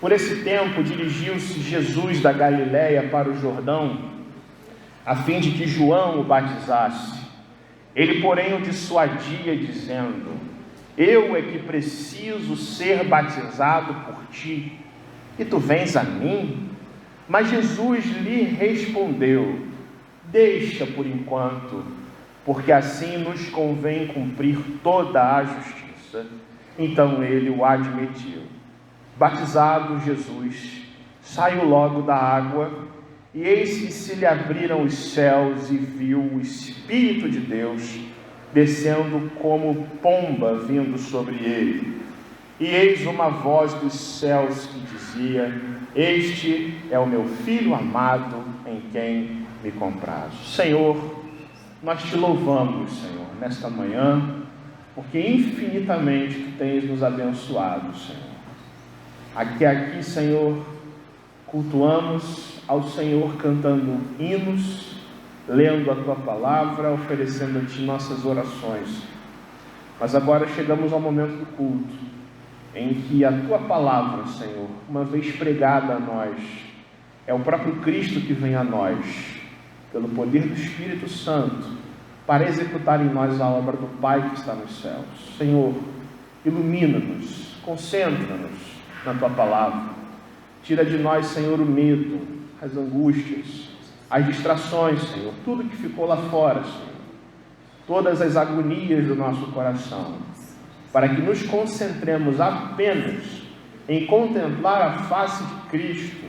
Por esse tempo, dirigiu-se Jesus da Galiléia para o Jordão, a fim de que João o batizasse. Ele, porém, o dissuadia, dizendo: eu é que preciso ser batizado por ti, e tu vens a mim? Mas Jesus lhe respondeu: deixa por enquanto, porque assim nos convém cumprir toda a justiça. Então ele o admitiu. Batizado Jesus, saiu logo da água, e eis que se lhe abriram os céus, e viu o Espírito de Deus descendo como pomba vindo sobre ele. E eis uma voz dos céus que dizia: este é o meu Filho amado, em quem me comprazo. Senhor, nós te louvamos, Senhor, nesta manhã, porque infinitamente tu tens nos abençoado, Senhor. Aqui, Senhor, cultuamos ao Senhor cantando hinos, lendo a tua palavra, oferecendo a ti nossas orações. Mas agora chegamos ao momento do culto, em que a tua palavra, Senhor, uma vez pregada a nós, é o próprio Cristo que vem a nós, pelo poder do Espírito Santo, para executar em nós a obra do Pai que está nos céus. Senhor, ilumina-nos, concentra-nos na tua palavra. Tira de nós, Senhor, o medo, as angústias, as distrações, Senhor, tudo que ficou lá fora, Senhor, todas as agonias do nosso coração, para que nos concentremos apenas em contemplar a face de Cristo,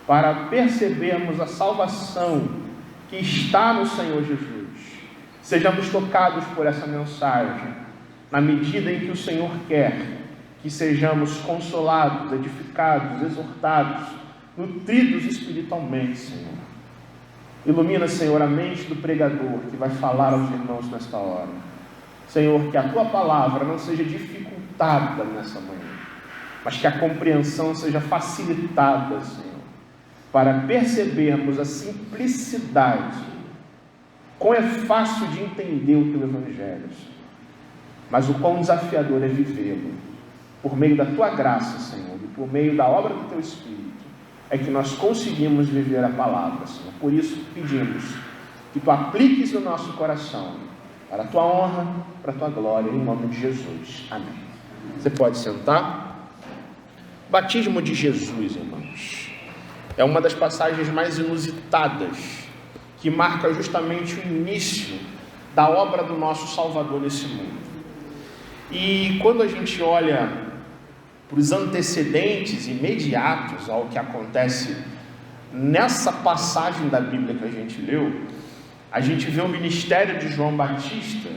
para percebermos a salvação que está no Senhor Jesus. Sejamos tocados por essa mensagem, na medida em que o Senhor quer que sejamos consolados, edificados, exortados, nutridos espiritualmente, Senhor. Ilumina, Senhor, a mente do pregador que vai falar aos irmãos nesta hora. Senhor, que a tua palavra não seja dificultada nessa manhã, mas que a compreensão seja facilitada, Senhor, para percebermos a simplicidade, como é fácil de entender o teu Evangelho, Senhor, mas o quão desafiador é vivê-lo. Por meio da tua graça, Senhor, e por meio da obra do teu Espírito, é que nós conseguimos viver a palavra, Senhor. Por isso pedimos que tu apliques no nosso coração, para a tua honra, para a tua glória, em nome de Jesus. Amém. Você pode sentar. Batismo de Jesus, irmãos, é uma das passagens mais inusitadas, que marca justamente o início da obra do nosso Salvador nesse mundo. E quando a gente olha para os antecedentes imediatos ao que acontece nessa passagem da Bíblia que a gente leu, a gente vê o ministério de João Batista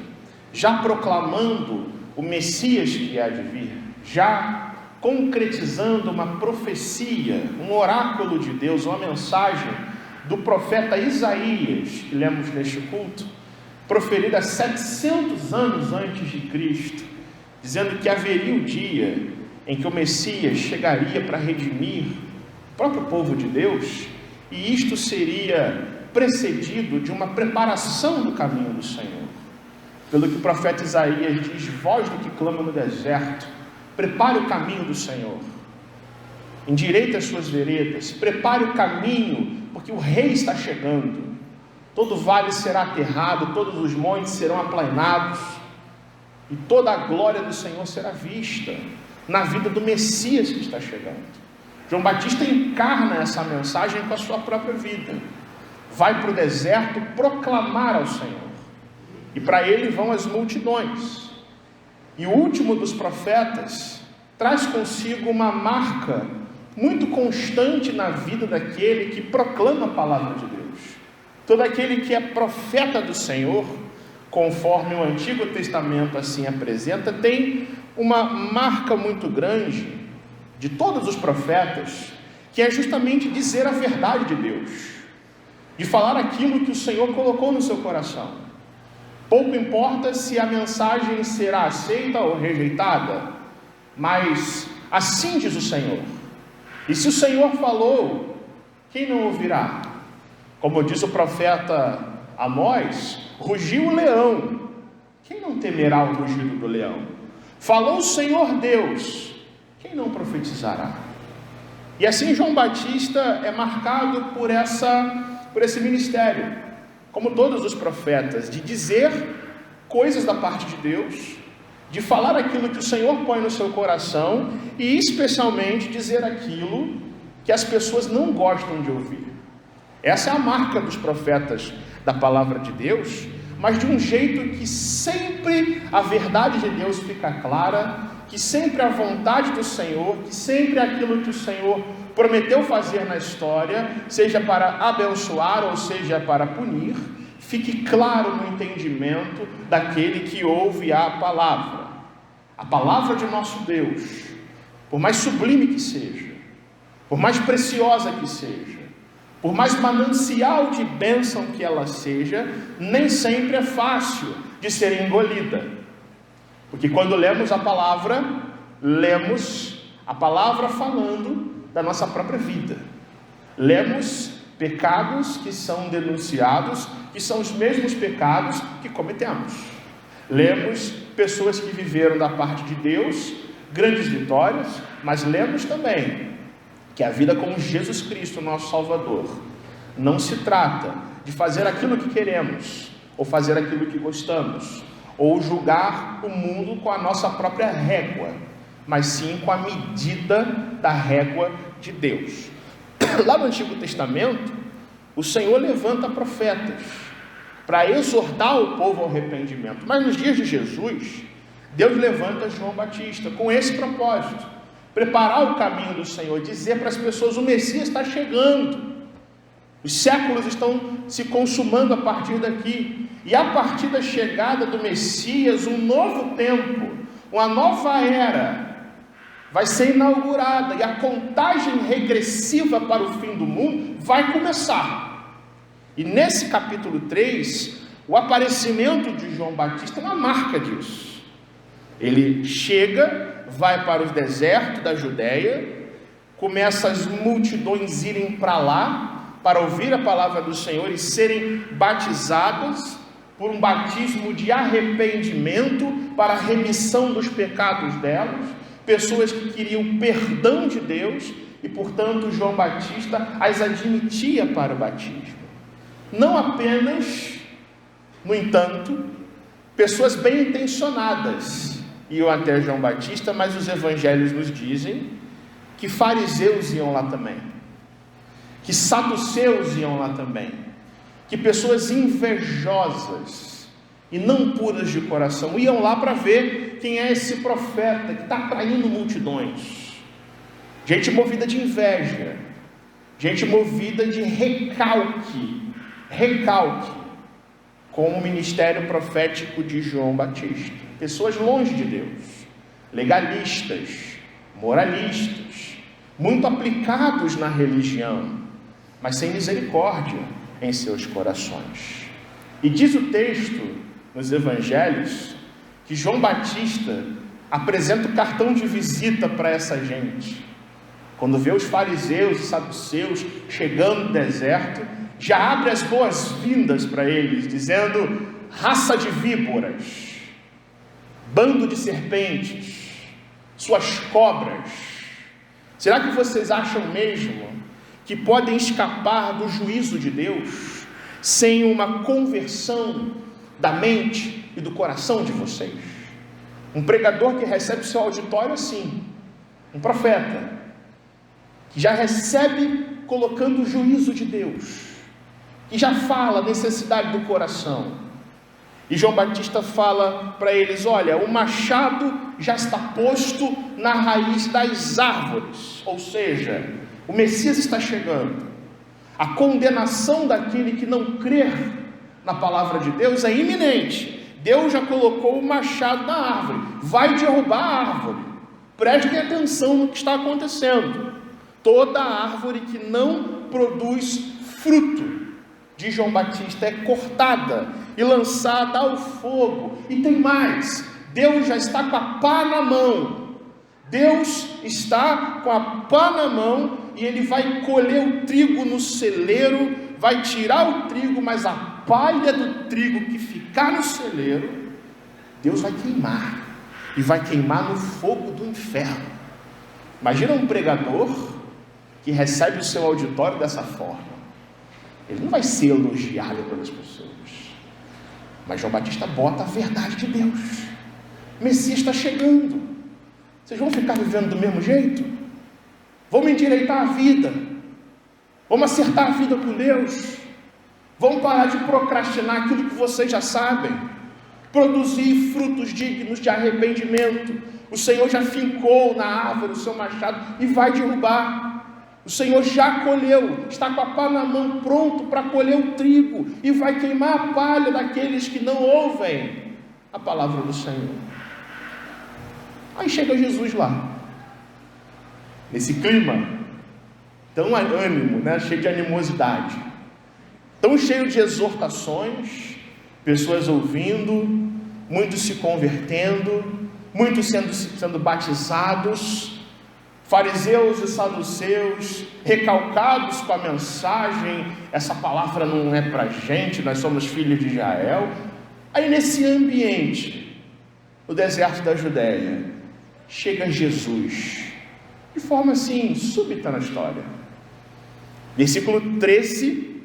já proclamando o Messias que há de vir, já concretizando uma profecia, um oráculo de Deus, uma mensagem do profeta Isaías, que lemos neste culto, proferida 700 anos antes de Cristo, dizendo que haveria um dia em que o Messias chegaria para redimir o próprio povo de Deus, e isto seria precedido de uma preparação do caminho do Senhor. Pelo que o profeta Isaías diz: voz do que clama no deserto, prepare o caminho do Senhor, endireite as suas veredas, prepare o caminho, porque o rei está chegando. Todo vale será aterrado, todos os montes serão aplainados, e toda a glória do Senhor será vista na vida do Messias que está chegando. João Batista encarna essa mensagem com a sua própria vida. Vai para o deserto proclamar ao Senhor, e para ele vão as multidões. E o último dos profetas traz consigo uma marca muito constante na vida daquele que proclama a palavra de Deus. Todo aquele que é profeta do Senhor, conforme o Antigo Testamento assim apresenta, tem uma marca muito grande de todos os profetas, que é justamente dizer a verdade de Deus, de falar aquilo que o Senhor colocou no seu coração. Pouco importa se a mensagem será aceita ou rejeitada, mas assim diz o Senhor. E se o Senhor falou, quem não ouvirá? Como diz o profeta Amós, rugiu o leão, quem não temerá o rugido do leão? Falou o Senhor Deus, quem não profetizará? E assim João Batista é marcado por esse ministério, como todos os profetas, de dizer coisas da parte de Deus, de falar aquilo que o Senhor põe no seu coração e especialmente dizer aquilo que as pessoas não gostam de ouvir. Essa é a marca dos profetas da palavra de Deus, mas de um jeito que sempre a verdade de Deus fica clara, que sempre a vontade do Senhor, que sempre aquilo que o Senhor prometeu fazer na história, seja para abençoar ou seja para punir, fique claro no entendimento daquele que ouve a palavra de nosso Deus, por mais sublime que seja, por mais preciosa que seja, por mais manancial de bênção que ela seja, nem sempre é fácil de ser engolida, porque quando lemos a palavra falando da nossa própria vida, lemos pecados que são denunciados, que são os mesmos pecados que cometemos, lemos pessoas que viveram da parte de Deus grandes vitórias, mas lemos também que a vida com Jesus Cristo, nosso Salvador, não se trata de fazer aquilo que queremos, ou fazer aquilo que gostamos, ou julgar o mundo com a nossa própria régua, mas sim com a medida da régua de Deus. Lá no Antigo Testamento, o Senhor levanta profetas para exortar o povo ao arrependimento, mas nos dias de Jesus, Deus levanta João Batista com esse propósito: preparar o caminho do Senhor, dizer para as pessoas: o Messias está chegando, os séculos estão se consumando a partir daqui, e a partir da chegada do Messias, um novo tempo, uma nova era vai ser inaugurada, e a contagem regressiva para o fim do mundo vai começar. E nesse capítulo 3, o aparecimento de João Batista é uma marca disso. Ele chega, vai para o deserto da Judéia, começa as multidões irem para lá, para ouvir a palavra do Senhor e serem batizadas por um batismo de arrependimento para a remissão dos pecados delas, pessoas que queriam perdão de Deus, e portanto João Batista as admitia para o batismo. Não apenas, no entanto, pessoas bem intencionadas iam até João Batista, mas os evangelhos nos dizem que fariseus iam lá também, que saduceus iam lá também, que pessoas invejosas e não puras de coração iam lá para ver quem é esse profeta que está atraindo multidões. Gente movida de inveja, gente movida de recalque com o ministério profético de João Batista. Pessoas longe de Deus, legalistas, moralistas, muito aplicados na religião, mas sem misericórdia em seus corações. E diz o texto nos evangelhos que João Batista apresenta o cartão de visita para essa gente. Quando vê os fariseus e saduceus chegando no deserto, já abre as boas-vindas para eles, dizendo: raça de víboras, bando de serpentes, suas cobras, será que vocês acham mesmo que podem escapar do juízo de Deus sem uma conversão da mente e do coração de vocês? Um pregador que recebe seu auditório assim, um profeta, que já recebe colocando o juízo de Deus, que já fala a necessidade do coração. E João Batista fala para eles: olha, o machado já está posto na raiz das árvores, ou seja, o Messias está chegando. A condenação daquele que não crer na palavra de Deus é iminente. Deus já colocou o machado na árvore, vai derrubar a árvore. Prestem atenção no que está acontecendo. Toda árvore que não produz fruto de João Batista é cortada e lançada ao fogo. E tem mais: Deus já está com a pá na mão. Deus está com a pá na mão e Ele vai colher o trigo no celeiro, vai tirar o trigo, mas a palha do trigo que ficar no celeiro, Deus vai queimar, e vai queimar no fogo do inferno. Imagina um pregador que recebe o seu auditório dessa forma, ele não vai ser elogiado pelas pessoas. Mas João Batista bota a verdade de Deus. O Messias está chegando. Vocês vão ficar vivendo do mesmo jeito? Vamos endireitar a vida. Vamos acertar a vida com Deus. Vamos parar de procrastinar aquilo que vocês já sabem. Produzir frutos dignos de arrependimento. O Senhor já fincou na árvore o seu machado e vai derrubar. O Senhor já colheu, está com a pá na mão, pronto para colher o trigo, e vai queimar a palha daqueles que não ouvem a palavra do Senhor. Aí chega Jesus lá, nesse clima tão ânimo, né? Cheio de animosidade, tão cheio de exortações, pessoas ouvindo, muitos se convertendo, muitos sendo batizados, fariseus e saduceus, recalcados com a mensagem, essa palavra não é para a gente, nós somos filhos de Israel. Aí nesse ambiente, no deserto da Judéia, chega Jesus, de forma assim, súbita na história. Versículo 13,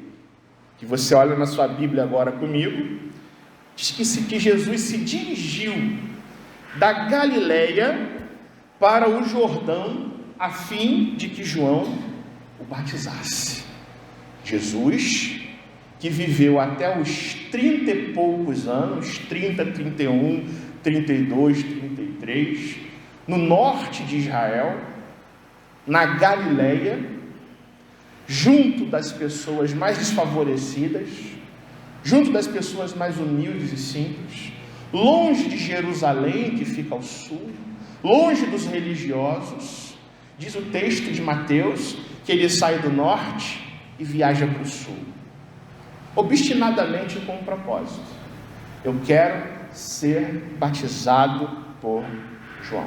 que você olha na sua Bíblia agora comigo, diz que Jesus se dirigiu da Galileia para o Jordão, a fim de que João o batizasse. Jesus, que viveu até os 30 e poucos anos, 30, 31, 32, 33, no norte de Israel, na Galileia, junto das pessoas mais desfavorecidas, junto das pessoas mais humildes e simples, longe de Jerusalém, que fica ao sul, longe dos religiosos. Diz o texto de Mateus que ele sai do norte e viaja para o sul, obstinadamente com um propósito: eu quero ser batizado por João.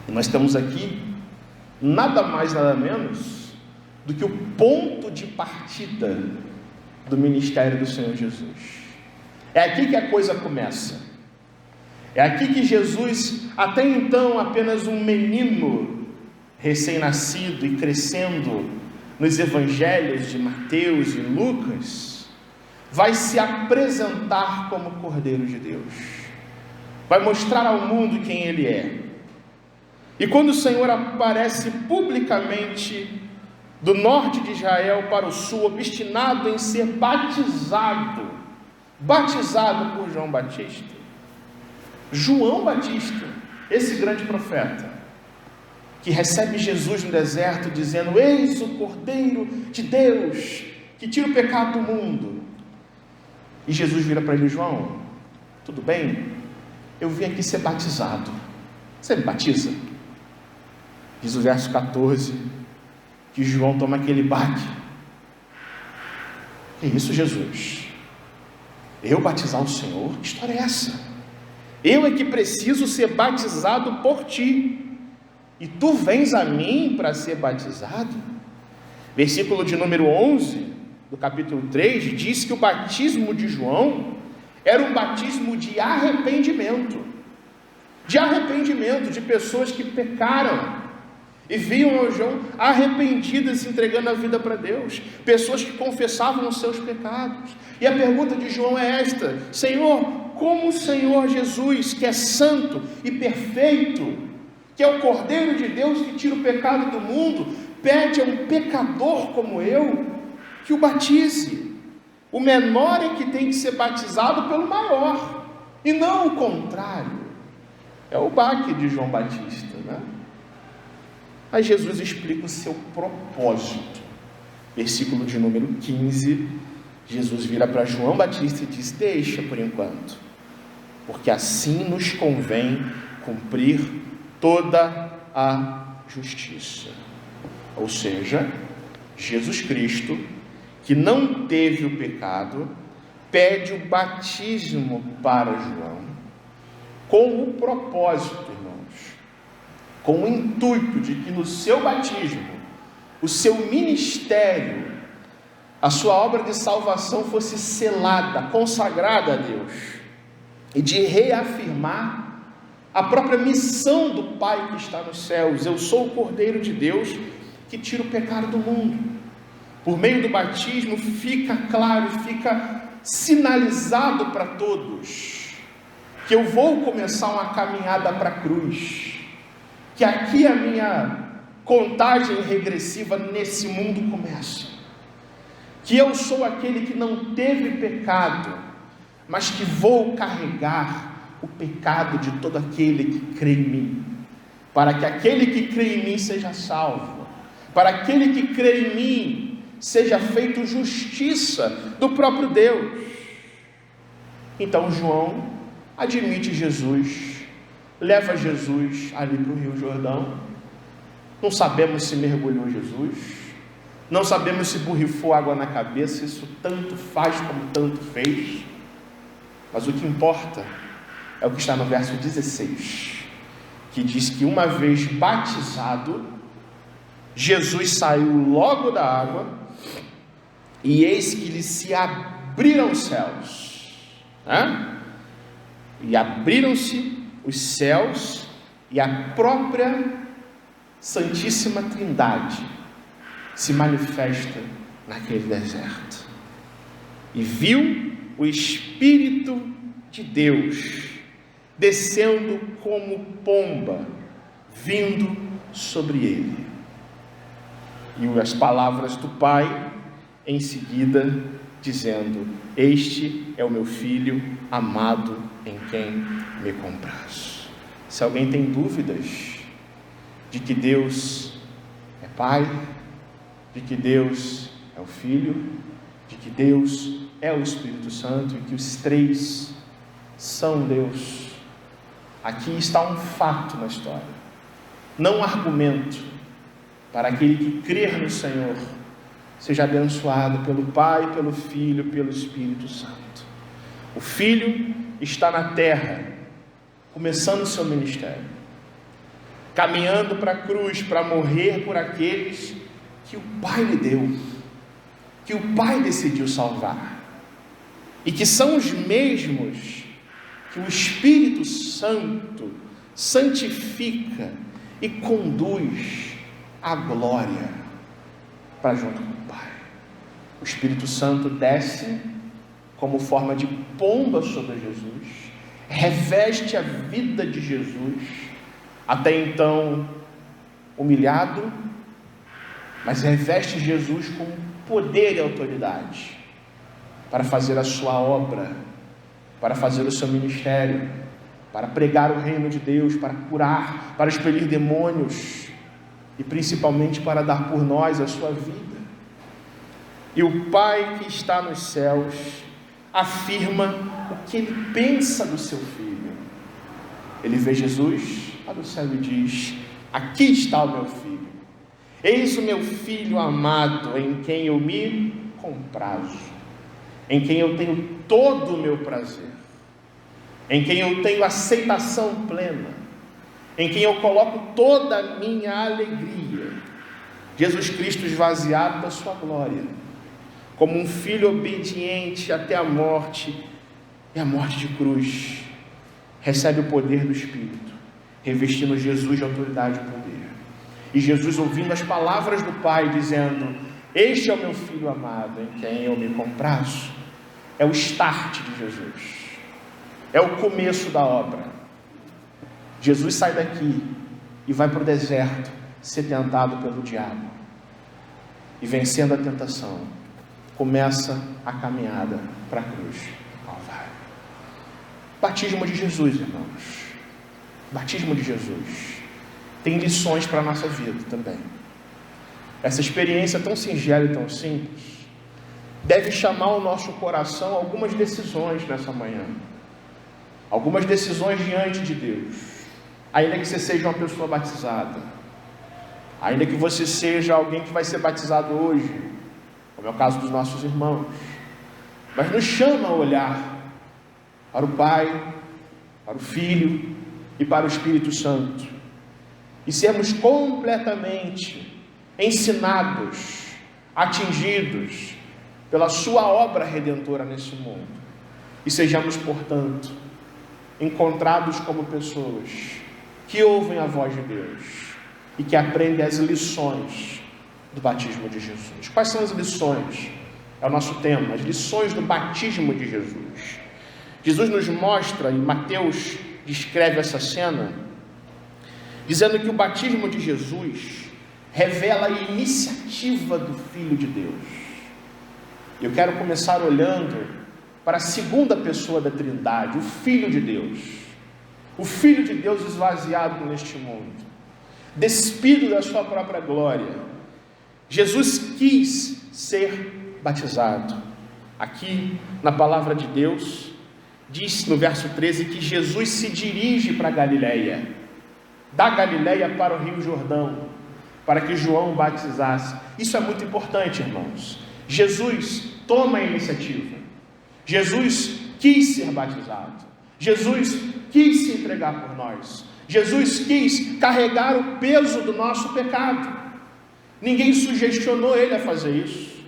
E nós estamos aqui, nada mais nada menos do que o ponto de partida do ministério do Senhor Jesus. É aqui que a coisa começa. É aqui que Jesus, até então apenas um menino recém-nascido e crescendo nos evangelhos de Mateus e Lucas, vai se apresentar como Cordeiro de Deus, vai mostrar ao mundo quem Ele é. E quando o Senhor aparece publicamente do norte de Israel para o sul, obstinado em ser batizado por João Batista. João Batista, esse grande profeta, que recebe Jesus no deserto, dizendo: eis o Cordeiro de Deus, que tira o pecado do mundo. E Jesus vira para ele: João, tudo bem? Eu vim aqui ser batizado. Você me batiza? Diz o verso 14, que João toma aquele baque. Que isso, Jesus? Eu batizar o Senhor? Que história é essa? Eu é que preciso ser batizado por ti, e tu vens a mim para ser batizado? Versículo de número 11 do capítulo 3 diz que o batismo de João era um batismo de arrependimento, de pessoas que pecaram e viam João arrependidas, entregando a vida para Deus, pessoas que confessavam os seus pecados. E a pergunta de João é esta: Senhor, como o Senhor Jesus, que é santo e perfeito, que é o Cordeiro de Deus que tira o pecado do mundo, pede a um pecador como eu que o batize? O menor é que tem que ser batizado pelo maior, e não o contrário. É o baque de João Batista, né? Aí Jesus explica o seu propósito. Versículo de número 15, Jesus vira para João Batista e diz: deixa por enquanto, porque assim nos convém cumprir toda a justiça. Ou seja, Jesus Cristo, que não teve o pecado, pede o batismo para João, com o propósito, irmãos, com o intuito de que no seu batismo, o seu ministério, a sua obra de salvação fosse selada, consagrada a Deus, e de reafirmar a própria missão do Pai que está nos céus: eu sou o Cordeiro de Deus que tira o pecado do mundo. Por meio do batismo fica claro, fica sinalizado para todos que eu vou começar uma caminhada para a cruz, que aqui a minha contagem regressiva nesse mundo começa, que eu sou aquele que não teve pecado, mas que vou carregar o pecado de todo aquele que crê em mim, para que aquele que crê em mim seja salvo, para aquele que crê em mim seja feito justiça do próprio Deus. Então João admite Jesus, leva Jesus ali para o Rio Jordão. Não sabemos se mergulhou Jesus, não sabemos se borrifou água na cabeça, isso tanto faz como tanto fez, mas o que importa é o que está no verso 16, que diz que uma vez batizado, Jesus saiu logo da água, e eis que lhe se abriram os céus, e abriram-se os céus, e a própria Santíssima Trindade se manifesta naquele deserto, e viu o Espírito de Deus descendo como pomba, vindo sobre ele, e as palavras do Pai em seguida, dizendo: este é o meu Filho amado, em quem me comprazo. Se alguém tem dúvidas de que Deus é Pai, de que Deus é o Filho, de que Deus é o Espírito Santo, e que os três são Deus, aqui está um fato na história, não um argumento, para aquele que crer no Senhor seja abençoado pelo Pai, pelo Filho, pelo Espírito Santo. O Filho está na terra, começando o seu ministério, caminhando para a cruz, para morrer por aqueles que o Pai lhe deu, que o Pai decidiu salvar, e que são os mesmos que o Espírito Santo santifica e conduz à glória para junto com o Pai. O Espírito Santo desce como forma de pomba sobre Jesus, reveste a vida de Jesus, até então humilhado, mas reveste Jesus com poder e autoridade para fazer a sua obra, para fazer o seu ministério, para pregar o reino de Deus, para curar, para expelir demônios, e principalmente para dar por nós a sua vida. E o Pai que está nos céus afirma o que ele pensa do seu Filho. Ele vê Jesus lá do céu e diz: aqui está o meu Filho, eis o meu Filho amado, em quem eu me comprazo, em quem eu tenho todo o meu prazer, em quem eu tenho aceitação plena, em quem eu coloco toda a minha alegria. Jesus Cristo esvaziado da sua glória, como um filho obediente até a morte, e a morte de cruz, recebe o poder do Espírito, revestindo Jesus de autoridade e poder. E Jesus, ouvindo as palavras do Pai, dizendo: este é o meu Filho amado, em quem eu me comprazo, é o start de Jesus, é o começo da obra. Jesus sai daqui e vai para o deserto ser tentado pelo diabo, e vencendo a tentação, começa a caminhada para a cruz do Calvário. Batismo de Jesus, irmãos, batismo de Jesus tem lições para a nossa vida também. Essa experiência tão singela e tão simples deve chamar o nosso coração a algumas decisões nessa manhã, algumas decisões diante de Deus. Ainda que você seja uma pessoa batizada, ainda que você seja alguém que vai ser batizado hoje, como é o caso dos nossos irmãos, mas nos chama a olhar para o Pai, para o Filho e para o Espírito Santo, e sermos completamente ensinados, atingidos pela sua obra redentora nesse mundo, e sejamos, portanto, encontrados como pessoas que ouvem a voz de Deus e que aprendem as lições do batismo de Jesus. Quais são as lições? É o nosso tema, as lições do batismo de Jesus. Jesus nos mostra, e Mateus descreve essa cena, dizendo que o batismo de Jesus revela a iniciativa do Filho de Deus. Eu quero começar olhando para a segunda pessoa da Trindade, o Filho de Deus. O Filho de Deus esvaziado neste mundo, despido da sua própria glória. Jesus quis ser batizado. Aqui na palavra de Deus, diz no verso 13 que Jesus se dirige para a Galileia, da Galileia para o Rio Jordão, para que João o batizasse. Isso é muito importante, irmãos. Jesus toma a iniciativa. Jesus quis ser batizado. Jesus quis se entregar por nós. Jesus quis carregar o peso do nosso pecado. Ninguém sugestionou ele a fazer isso.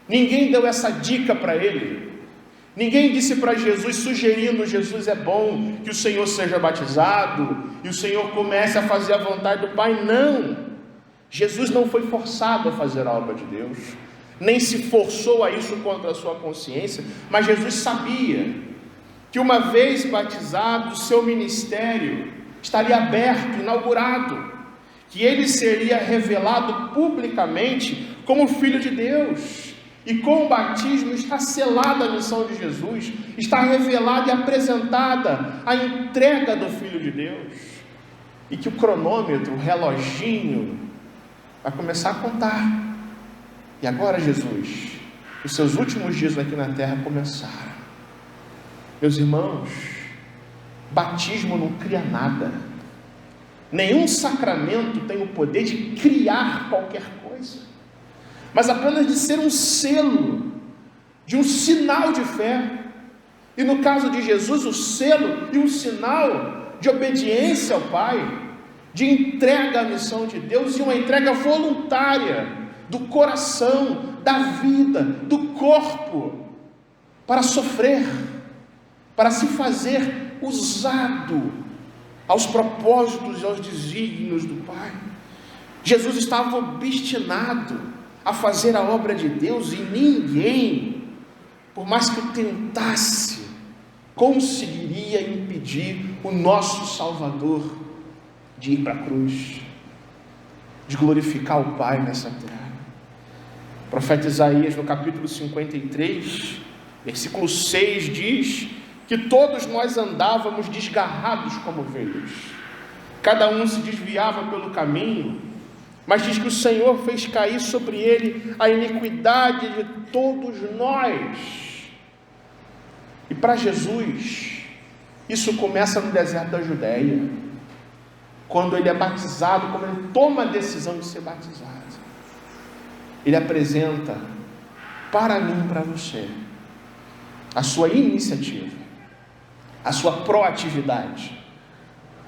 Ninguém deu essa dica para ele. Ninguém disse para Jesus, sugerindo: Jesus, é bom que o Senhor seja batizado e o Senhor comece a fazer a vontade do Pai. Não. Jesus não foi forçado a fazer a obra de Deus, nem se forçou a isso contra a sua consciência, mas Jesus sabia que uma vez batizado, o seu ministério estaria aberto, inaugurado, que ele seria revelado publicamente como Filho de Deus, e com o batismo está selada a missão de Jesus, está revelada e apresentada a entrega do Filho de Deus, e que o cronômetro, o reloginho, vai começar a contar. E agora, Jesus, os seus últimos dias aqui na terra começaram. Meus irmãos, batismo não cria nada. Nenhum sacramento tem o poder de criar qualquer coisa, mas apenas de ser um selo, de um sinal de fé. E no caso de Jesus, o selo e um sinal de obediência ao Pai, de entrega à missão de Deus, e uma entrega voluntária do coração, da vida, do corpo, para sofrer, para se fazer usado aos propósitos e aos desígnios do Pai. Jesus estava obstinado a fazer a obra de Deus, e ninguém, por mais que o tentasse, conseguiria impedir o nosso Salvador de ir para a cruz, de glorificar o Pai nessa terra. O profeta Isaías, no capítulo 53, versículo 6, diz que todos nós andávamos desgarrados como ovelhas, cada um se desviava pelo caminho, mas diz que o Senhor fez cair sobre ele a iniquidade de todos nós. E para Jesus, isso começa no deserto da Judéia, quando ele é batizado, quando ele toma a decisão de ser batizado. Ele apresenta para mim e para você a sua iniciativa, a sua proatividade.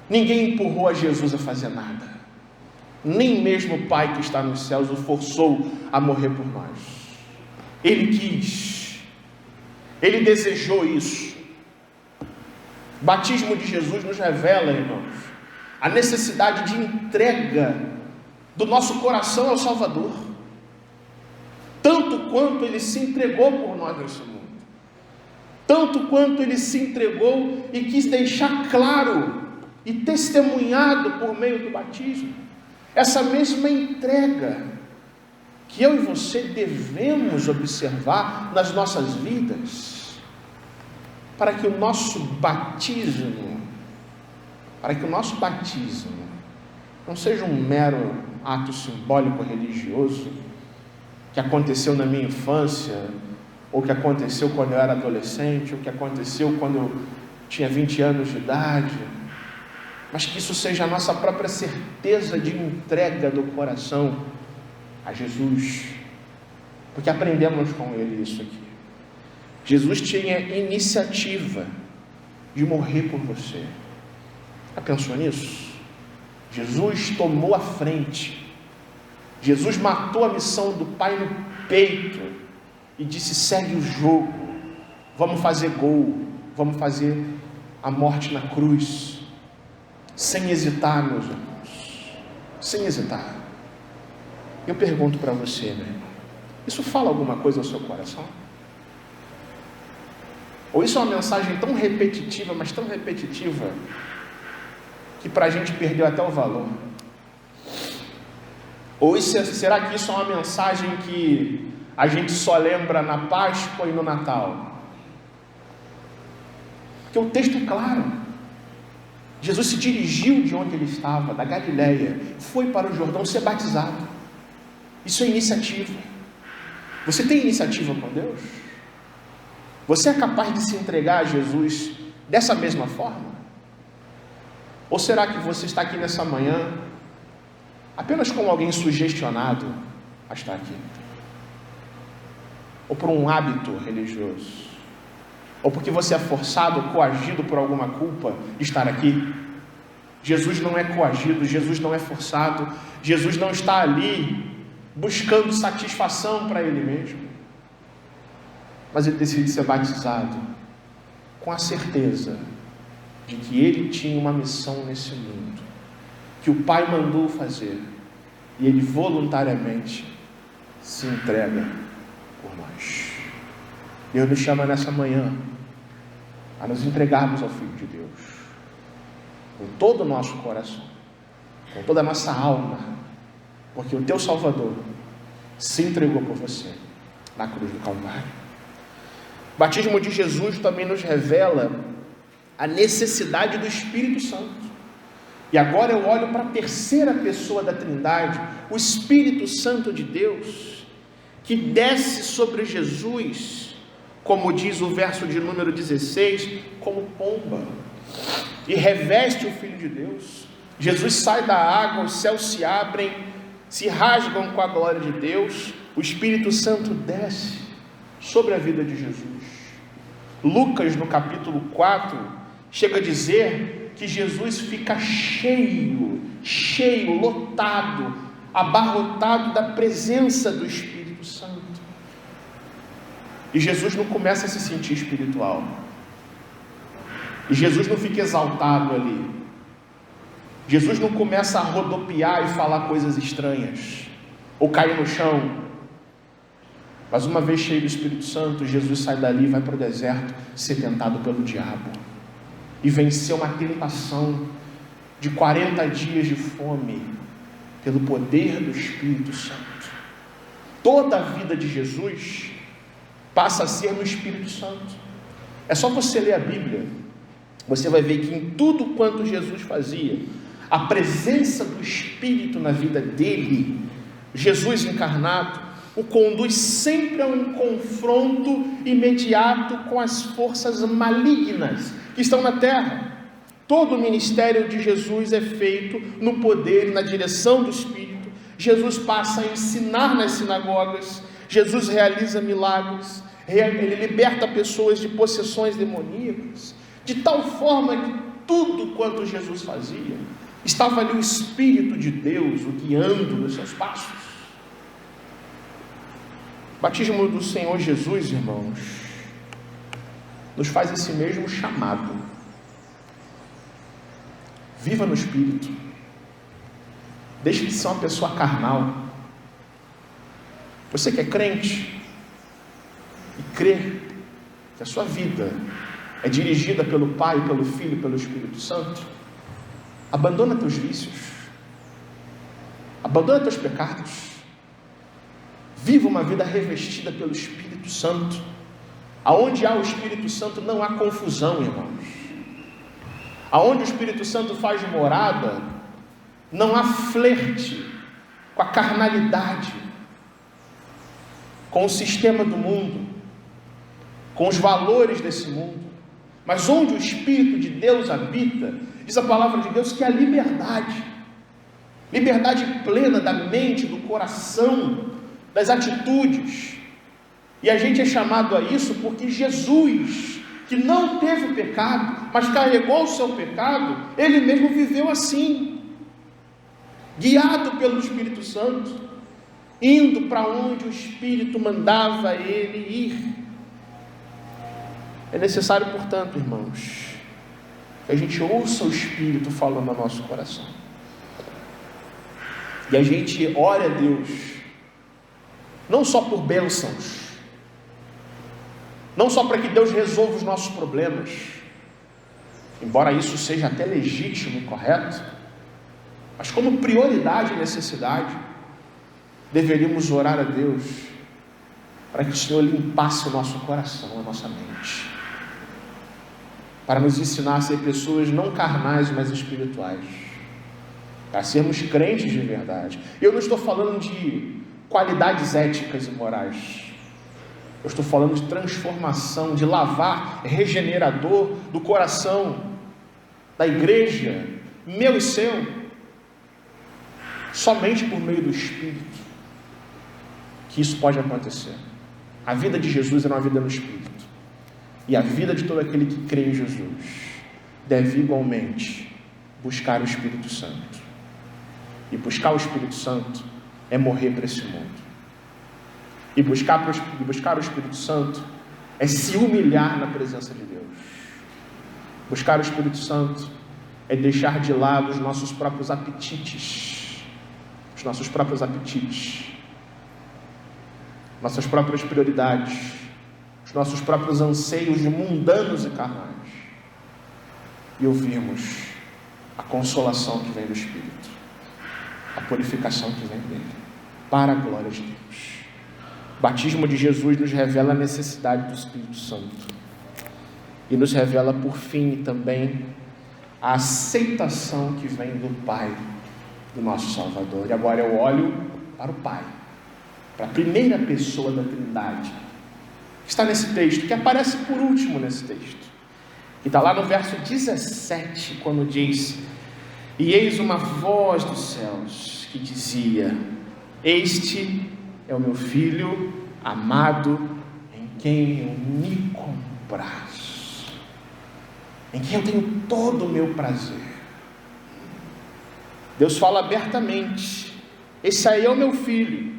Ninguém empurrou a Jesus a fazer nada, nem mesmo o Pai que está nos céus o forçou a morrer por nós. Ele quis, ele desejou isso. O batismo de Jesus nos revela, irmãos, a necessidade de entrega do nosso coração ao Salvador, tanto quanto ele se entregou por nós nesse mundo, tanto quanto ele se entregou e quis deixar claro e testemunhado por meio do batismo, essa mesma entrega que eu e você devemos observar nas nossas vidas, para que o nosso batismo não seja um mero ato simbólico religioso, que aconteceu na minha infância, ou que aconteceu quando eu era adolescente, ou que aconteceu quando eu tinha 20 anos de idade, mas que isso seja a nossa própria certeza de entrega do coração a Jesus, porque aprendemos com ele isso aqui. Jesus tinha iniciativa de morrer por você. Já pensou nisso? Jesus tomou a frente. Jesus matou a missão do Pai no peito e disse: segue o jogo, vamos fazer gol, vamos fazer a morte na cruz, sem hesitar, meus irmãos, sem hesitar. Eu pergunto para você, meu irmão, isso fala alguma coisa ao seu coração? Ou isso é uma mensagem tão repetitiva, mas tão repetitiva, que para a gente perdeu até o valor? Ou será que isso é uma mensagem que a gente só lembra na Páscoa e no Natal? Porque o texto é claro. Jesus se dirigiu de onde ele estava, da Galileia, foi para o Jordão ser batizado. Isso é iniciativa. Você tem iniciativa com Deus? Você é capaz de se entregar a Jesus dessa mesma forma? Ou será que você está aqui nessa manhã apenas como alguém sugestionado a estar aqui? Ou por um hábito religioso? Ou porque você é forçado, coagido por alguma culpa de estar aqui? Jesus não é coagido, Jesus não é forçado, Jesus não está ali buscando satisfação para Ele mesmo, mas Ele decide ser batizado com a certeza de que Ele tinha uma missão nesse mundo, que o Pai mandou fazer, e Ele voluntariamente se entrega por nós. Deus nos chama nessa manhã a nos entregarmos ao Filho de Deus, com todo o nosso coração, com toda a nossa alma, porque o teu Salvador se entregou por você na cruz do Calvário. O batismo de Jesus também nos revela a necessidade do Espírito Santo. E agora eu olho para a terceira pessoa da Trindade, o Espírito Santo de Deus, que desce sobre Jesus, como diz o verso de número 16, como pomba, e reveste o Filho de Deus. Jesus sai da água, os céus se abrem, se rasgam com a glória de Deus, o Espírito Santo desce sobre a vida de Jesus. Lucas, no capítulo 4, chega a dizer que Jesus fica cheio, lotado, abarrotado da presença do Espírito Santo. E Jesus não começa a se sentir espiritual. E Jesus não fica exaltado ali. Jesus não começa a rodopiar e falar coisas estranhas, ou cair no chão. Mas uma vez cheio do Espírito Santo, Jesus sai dali e vai para o deserto ser tentado pelo diabo. E venceu uma tentação de 40 dias de fome, pelo poder do Espírito Santo. Toda a vida de Jesus passa a ser no Espírito Santo. É só você ler a Bíblia, você vai ver que em tudo quanto Jesus fazia, a presença do Espírito na vida dele, Jesus encarnado, o conduz sempre a um confronto imediato com as forças malignas que estão na terra. Todo o ministério de Jesus é feito no poder e na direção do Espírito. Jesus passa a ensinar nas sinagogas, Jesus realiza milagres, ele liberta pessoas de possessões demoníacas, de tal forma que tudo quanto Jesus fazia, estava ali o Espírito de Deus o guiando nos seus passos. O batismo do Senhor Jesus, irmãos, nos faz esse mesmo chamado. Viva no Espírito. Deixe de ser uma pessoa carnal. Você que é crente e crê que a sua vida é dirigida pelo Pai, pelo Filho e pelo Espírito Santo, abandona teus vícios, abandona teus pecados, viva uma vida revestida pelo Espírito Santo. Aonde há o Espírito Santo não há confusão, irmãos. Aonde o Espírito Santo faz morada, não há flerte com a carnalidade, com o sistema do mundo, com os valores desse mundo. Mas onde o Espírito de Deus habita, diz a palavra de Deus que há liberdade plena da mente, do coração, das atitudes. E a gente é chamado a isso porque Jesus, que não teve pecado, mas carregou o seu pecado, ele mesmo viveu assim, guiado pelo Espírito Santo, indo para onde o Espírito mandava ele ir. É necessário, portanto, irmãos, que a gente ouça o Espírito falando no nosso coração, e a gente ore a Deus não só por bênçãos, não só para que Deus resolva os nossos problemas, embora isso seja até legítimo e correto, mas como prioridade e necessidade, deveríamos orar a Deus para que o Senhor limpasse o nosso coração, a nossa mente, para nos ensinar a ser pessoas não carnais, mas espirituais, para sermos crentes de verdade. Eu não estou falando de qualidades éticas e morais, eu estou falando de transformação, de lavar regenerador do coração da igreja, meu e seu, somente por meio do Espírito que isso pode acontecer. A vida de Jesus era uma vida no Espírito, e a vida de todo aquele que crê em Jesus deve igualmente buscar o Espírito Santo, e buscar o Espírito Santo é morrer para esse mundo, e buscar o Espírito Santo é se humilhar na presença de Deus. Buscar o Espírito Santo é deixar de lado os nossos próprios apetites, nossas próprias prioridades, os nossos próprios anseios mundanos e carnais, e ouvirmos a consolação que vem do Espírito, a purificação que vem dele, para a glória de Deus. O batismo de Jesus nos revela a necessidade do Espírito Santo, e nos revela, por fim, também a aceitação que vem do Pai, do nosso Salvador. E agora eu olho para o Pai, para a primeira pessoa da Trindade, que está nesse texto, que aparece por último nesse texto, que está lá no verso 17, quando diz: e eis uma voz dos céus que dizia: este é o meu Filho amado, em quem eu me comprazo, em quem eu tenho todo o meu prazer. Deus fala abertamente: esse aí é o meu filho.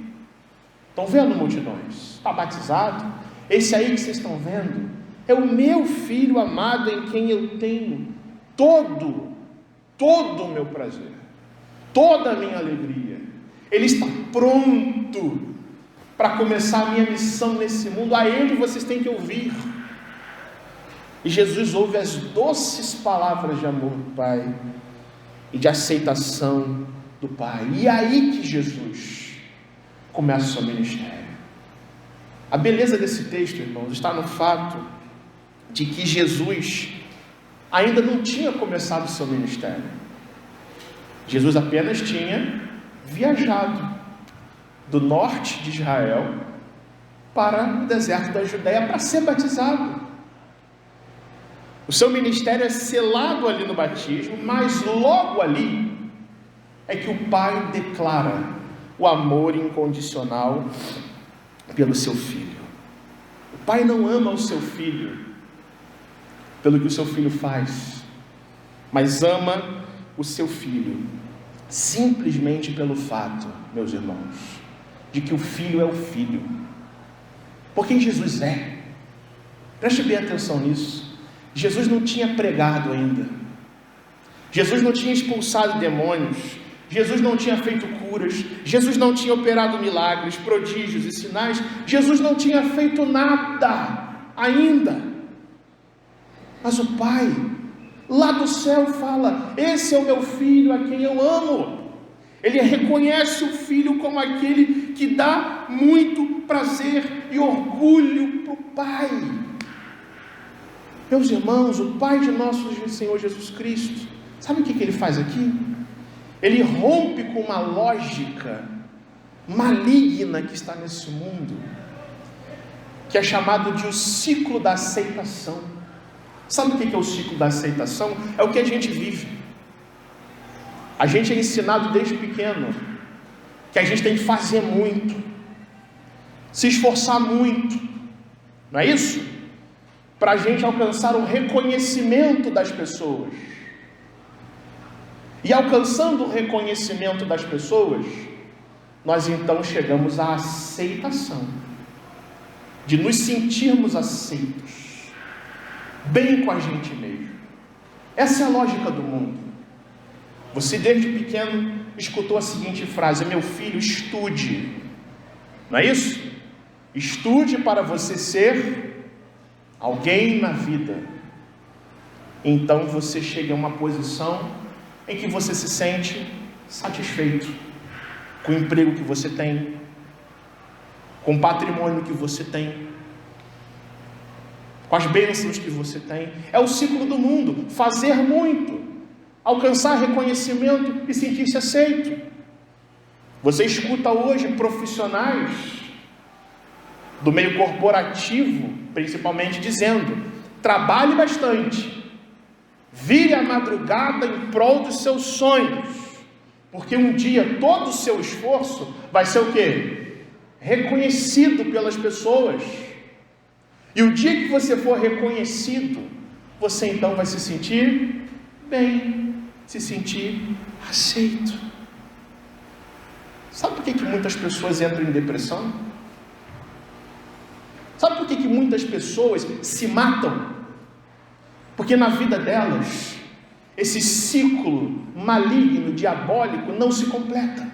Estão vendo, multidões? Está batizado? Esse aí que vocês estão vendo é o meu filho amado, em quem eu tenho todo o meu prazer, toda a minha alegria. Ele está pronto para começar a minha missão nesse mundo. A Ele vocês têm que ouvir. E Jesus ouve as doces palavras de amor do Pai e de aceitação do Pai. E é aí que Jesus começa o seu ministério. A beleza desse texto, irmãos, está no fato de que Jesus ainda não tinha começado o seu ministério. Jesus apenas tinha viajado do norte de Israel para o deserto da Judéia para ser batizado. O seu ministério é selado ali no batismo, mas logo ali é que o Pai declara o amor incondicional pelo seu Filho. O Pai não ama o seu Filho pelo que o seu Filho faz, mas ama o seu Filho simplesmente pelo fato, meus irmãos, de que o Filho é o Filho. Por quem Jesus é. Preste bem atenção nisso. Jesus não tinha pregado ainda, Jesus não tinha expulsado demônios, Jesus não tinha feito curas, Jesus não tinha operado milagres, prodígios e sinais, Jesus não tinha feito nada ainda. Mas o Pai, lá do céu, fala: esse é o meu Filho a quem eu amo. Ele reconhece o Filho como aquele que dá muito prazer e orgulho para o Pai. Meus irmãos, o Pai de nosso Senhor Jesus Cristo, sabe o que Ele faz aqui? Ele rompe com uma lógica maligna que está nesse mundo, que é chamado de o ciclo da aceitação. Sabe o que é o ciclo da aceitação? É o que a gente vive. A gente é ensinado desde pequeno que a gente tem que fazer muito, se esforçar muito, não é isso? Para a gente alcançar o reconhecimento das pessoas. E alcançando o reconhecimento das pessoas, nós então chegamos à aceitação, de nos sentirmos aceitos, bem com a gente mesmo. Essa é a lógica do mundo. Você desde pequeno escutou a seguinte frase: meu filho, estude, Não é isso? Estude para você ser alguém na vida. Então você chega a uma posição em que você se sente satisfeito com o emprego que você tem, com o patrimônio que você tem, com as bênçãos que você tem. É o ciclo do mundo: fazer muito, alcançar reconhecimento e sentir-se aceito. Você escuta hoje profissionais do meio corporativo, principalmente, dizendo: trabalhe bastante, vire a madrugada em prol dos seus sonhos, porque um dia todo o seu esforço vai ser o quê? Reconhecido pelas pessoas. E o dia que você for reconhecido, você então vai se sentir bem, se sentir aceito. Sabe por que muitas pessoas entram em depressão? Sabe por que muitas pessoas se matam? Porque na vida delas, esse ciclo maligno, diabólico, não se completa.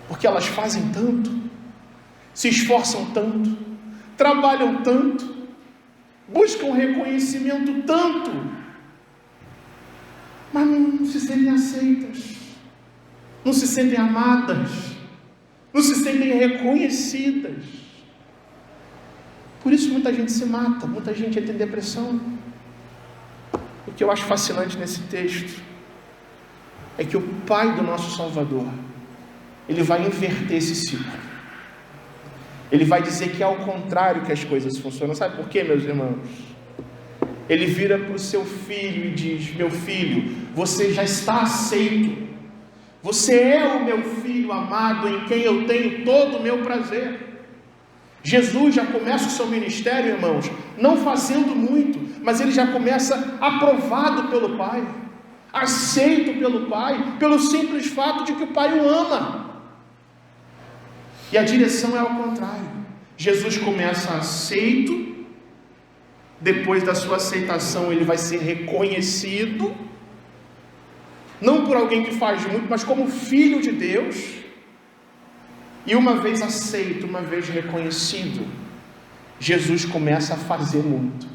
Porque elas fazem tanto, se esforçam tanto, trabalham tanto, buscam reconhecimento tanto, mas não se sentem aceitas, não se sentem amadas, não se sentem reconhecidas. Por isso muita gente se mata, muita gente entra em depressão. O que eu acho fascinante nesse texto é que o Pai do nosso Salvador, Ele vai inverter esse ciclo. Ele vai dizer que é ao contrário que as coisas funcionam. Sabe por quê, meus irmãos? Ele vira para o seu filho e diz: meu filho, você já está aceito. Você é o meu filho amado, em quem eu tenho todo o meu prazer. Jesus já começa o seu ministério, irmãos, não fazendo muito, mas ele já começa aprovado pelo Pai, aceito pelo Pai, pelo simples fato de que o Pai o ama. E a direção é ao contrário. Jesus começa aceito, depois da sua aceitação ele vai ser reconhecido, não por alguém que faz muito, mas como filho de Deus. E uma vez aceito, uma vez reconhecido, Jesus começa a fazer muito.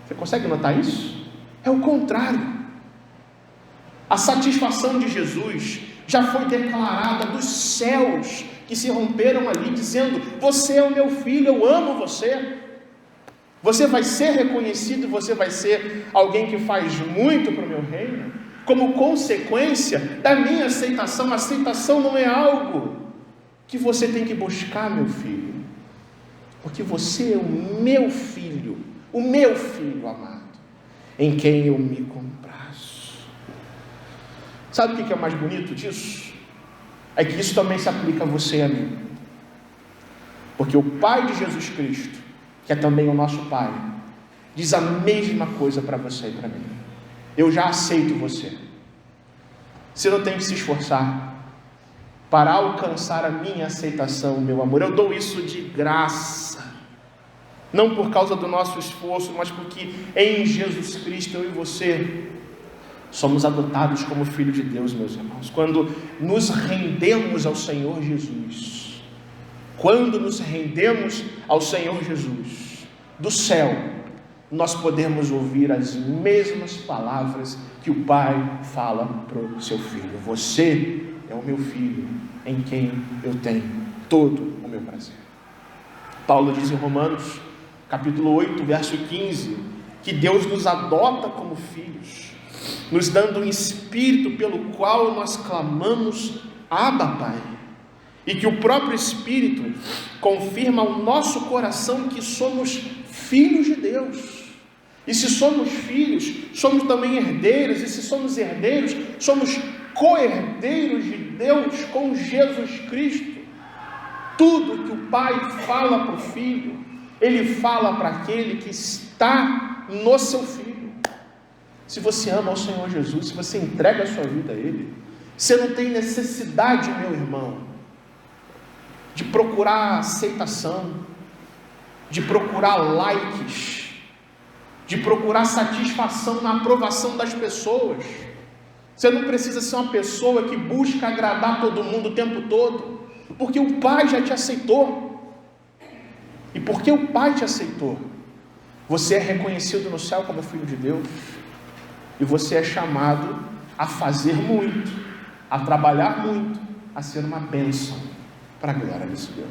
Você consegue notar isso? É o contrário. A satisfação de Jesus já foi declarada dos céus, que se romperam ali, dizendo: você é o meu filho, eu amo você. Você vai ser reconhecido, você vai ser alguém que faz muito para o meu reino, como consequência da minha aceitação. A aceitação não é algo que você tem que buscar, meu filho, porque você é o meu filho amado, em quem eu me comprazo. Sabe o que é o mais bonito disso? É que isso também se aplica a você e a mim, porque o Pai de Jesus Cristo, que é também o nosso Pai, diz a mesma coisa para você e para mim: eu já aceito você. Você não tem que se esforçar para alcançar a minha aceitação, meu amor. Eu dou isso de graça, não por causa do nosso esforço, mas porque em Jesus Cristo eu e você somos adotados como filho de Deus, meus irmãos. Quando nos rendemos ao Senhor Jesus, do céu nós podemos ouvir as mesmas palavras que o Pai fala para o seu filho: você é o meu filho, em quem eu tenho todo o meu prazer. Paulo diz em Romanos, capítulo 8, verso 15, que Deus nos adota como filhos, nos dando um Espírito pelo qual nós clamamos: Abba, Pai. E que o próprio Espírito confirma ao nosso coração que somos filhos de Deus. E se somos filhos, somos também herdeiros. E se somos herdeiros, somos co-herdeiros de Deus com Jesus Cristo. Tudo que o Pai fala para o Filho, Ele fala para aquele que está no seu Filho. Se você ama ao Senhor Jesus, se você entrega a sua vida a Ele, você não tem necessidade, meu irmão, de procurar aceitação, de procurar likes, de procurar satisfação na aprovação das pessoas. Você não precisa ser uma pessoa que busca agradar todo mundo o tempo todo. Porque o Pai já te aceitou. E porque o Pai te aceitou, você é reconhecido no céu como filho de Deus. E você é chamado a fazer muito, a trabalhar muito, a ser uma bênção para a glória desse Deus.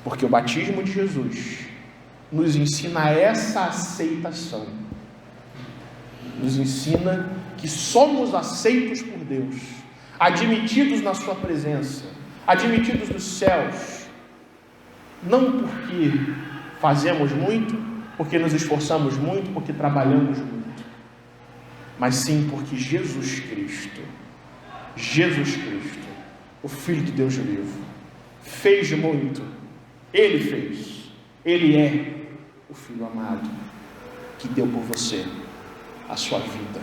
Porque o batismo de Jesus nos ensina essa aceitação. Nos ensina que somos aceitos por Deus, admitidos na sua presença, admitidos nos céus, não porque fazemos muito, porque nos esforçamos muito, porque trabalhamos muito, mas sim porque Jesus Cristo, o Filho de Deus vivo, fez muito. Ele fez, Ele é o Filho amado, que deu por você a sua vida,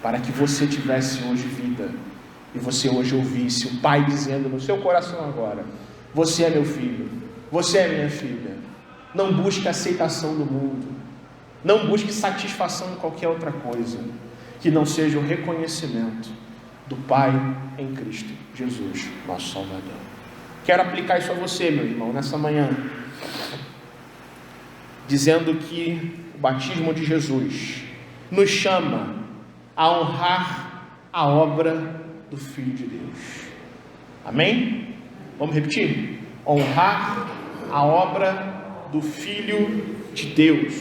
para que você tivesse hoje vida, e você hoje ouvisse o Pai dizendo no seu coração agora: você é meu filho, você é minha filha. Não busque aceitação do mundo, não busque satisfação em qualquer outra coisa, que não seja o reconhecimento do Pai em Cristo Jesus, nosso Salvador. Quero aplicar isso a você, meu irmão, nessa manhã, dizendo que o batismo de Jesus nos chama a honrar a obra do Filho de Deus. Amém? Vamos repetir? Honrar a obra do Filho de Deus.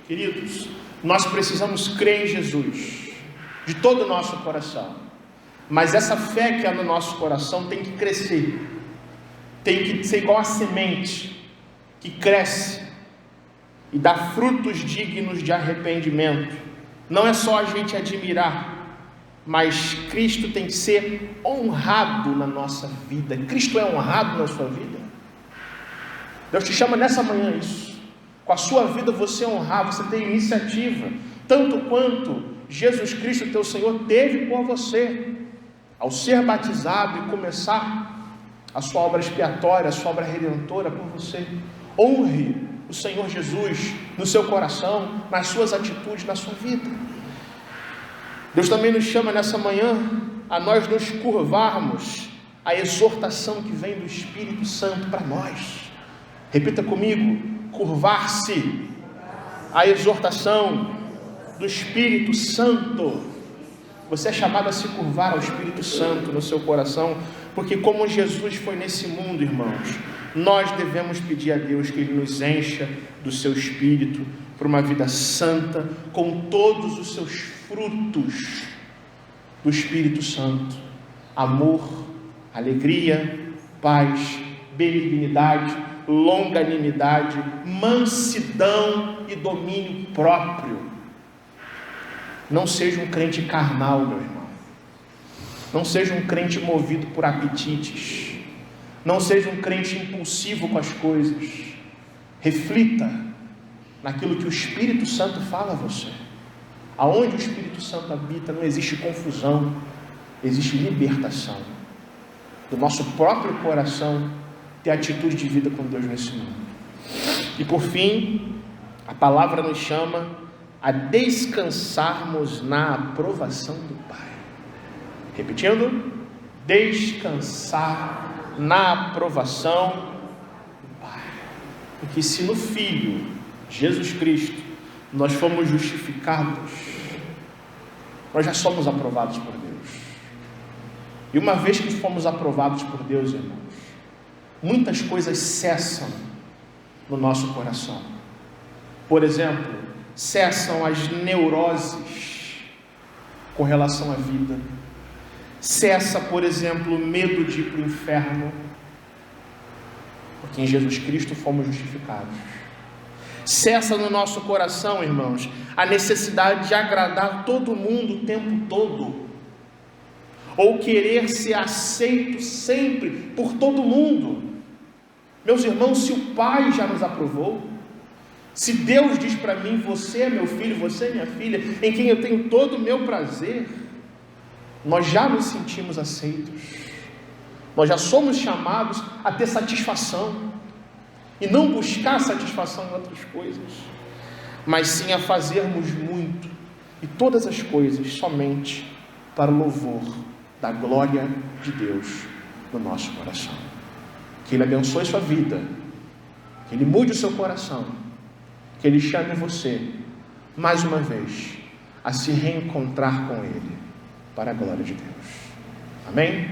Queridos, nós precisamos crer em Jesus de todo o nosso coração, mas essa fé que há no nosso coração tem que crescer, tem que ser igual a semente que cresce e dá frutos dignos de arrependimento. Não é só a gente admirar, mas Cristo tem que ser honrado na nossa vida. Cristo é honrado na sua vida? Deus te chama nessa manhã isso. Com a sua vida você honrar, você tem iniciativa, tanto quanto Jesus Cristo, teu Senhor, teve por você, ao ser batizado e começar a sua obra expiatória, a sua obra redentora por você. Honre o Senhor Jesus no seu coração, nas suas atitudes, na sua vida. Deus também nos chama nessa manhã a nós nos curvarmos à exortação que vem do Espírito Santo para nós. Repita comigo: curvar-se à exortação do Espírito Santo. Você é chamado a se curvar ao Espírito Santo no seu coração, porque como Jesus foi nesse mundo, irmãos, nós devemos pedir a Deus que Ele nos encha do seu Espírito para uma vida santa, com todos os seus frutos do Espírito Santo: amor, alegria, paz, benignidade, longanimidade, mansidão e domínio próprio. Não seja um crente carnal, meu irmão. Não seja um crente movido por apetites. Não seja um crente impulsivo com as coisas. Reflita naquilo que o Espírito Santo fala a você. Aonde o Espírito Santo habita, não existe confusão, existe libertação do nosso próprio coração, ter atitude de vida com Deus nesse mundo. E por fim, a palavra nos chama a descansarmos na aprovação do Pai. Repetindo: descansar na aprovação do Pai. Porque se no Filho, Jesus Cristo, nós fomos justificados, nós já somos aprovados por Deus. E uma vez que fomos aprovados por Deus, irmãos, muitas coisas cessam no nosso coração. Por exemplo, cessam as neuroses com relação à vida. Cessa, por exemplo, o medo de ir para o inferno, porque em Jesus Cristo fomos justificados. Cessa no nosso coração, irmãos, a necessidade de agradar todo mundo o tempo todo, ou querer ser aceito sempre por todo mundo. Meus irmãos, se o Pai já nos aprovou, se Deus diz para mim: você é meu filho, você é minha filha, em quem eu tenho todo o meu prazer, nós já nos sentimos aceitos, nós já somos chamados a ter satisfação, e não buscar satisfação em outras coisas, mas sim a fazermos muito, e todas as coisas somente para o louvor da glória de Deus, no nosso coração. Que Ele abençoe sua vida, que Ele mude o seu coração, que Ele chame você, mais uma vez, a se reencontrar com Ele, para a glória de Deus. Amém?